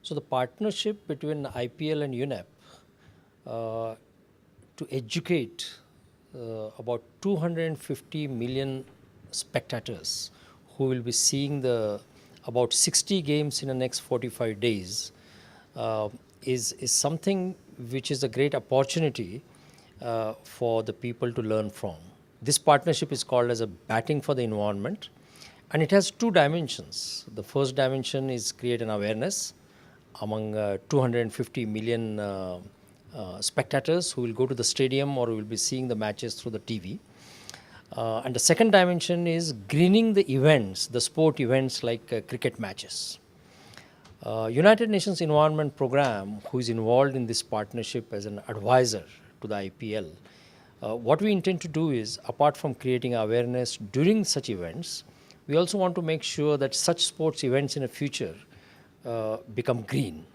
So the partnership between IPL and UNEP to educate about 250 million spectators who will be seeing the about 60 games in the next 45 days is something which is a great opportunity for the people to learn from. This partnership is called as a batting for the environment, and it has two dimensions. The first dimension is create an awareness among 250 million spectators who will go to the stadium or will be seeing the matches through the TV. And the second dimension is greening the events, the sport events like cricket matches. United Nations Environment Program, who is involved in this partnership as an advisor to the IPL, what we intend to do is, apart from creating awareness during such events, we also want to make sure that such sports events in the future become green.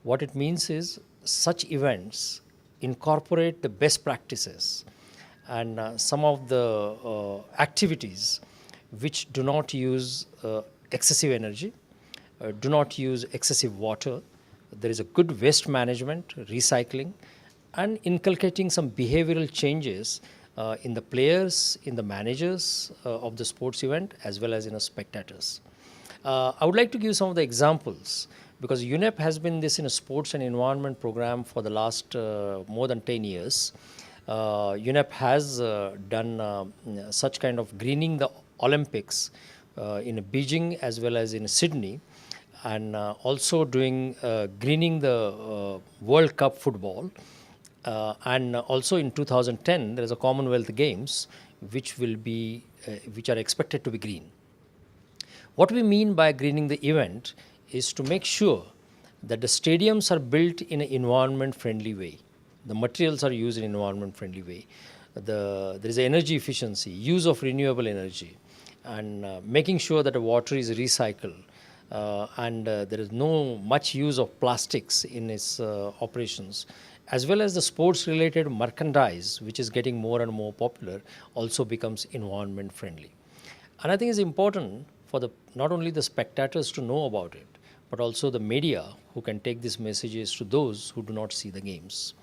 What it means is such events incorporate the best practices and some of the activities which do not use excessive energy, do not use excessive water. There is a good waste management, recycling, and inculcating some behavioral changes in the players, in the managers of the sports event, as well as in the spectators. I would like to give some of the examples because UNEP has been this in a sports and environment program for the last more than 10 years. UNEP has done such kind of greening the Olympics in Beijing as well as in Sydney, and also doing greening the World Cup football. And also in 2010, there is a Commonwealth Games which are expected to be green. What we mean by greening the event is to make sure that the stadiums are built in an environment-friendly way. The materials are used in an environment-friendly way. There is energy efficiency, use of renewable energy, and making sure that the water is recycled, and there is no much use of plastics in its operations, as well as the sports-related merchandise, which is getting more and more popular, also becomes environment-friendly. And I think it's important for not only the spectators to know about it, but also the media who can take these messages to those who do not see the games.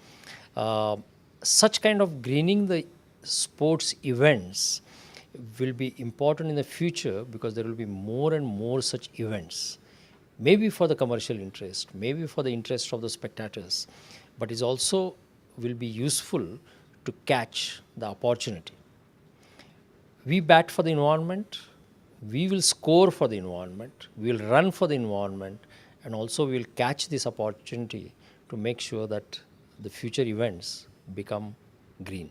Such kind of greening the sports events will be important in the future because there will be more and more such events, maybe for the commercial interest, maybe for the interest of the spectators, but it also will be useful to catch the opportunity. We bat for the environment, we will score for the environment, we will run for the environment, and also we will catch this opportunity to make sure that the future events become green.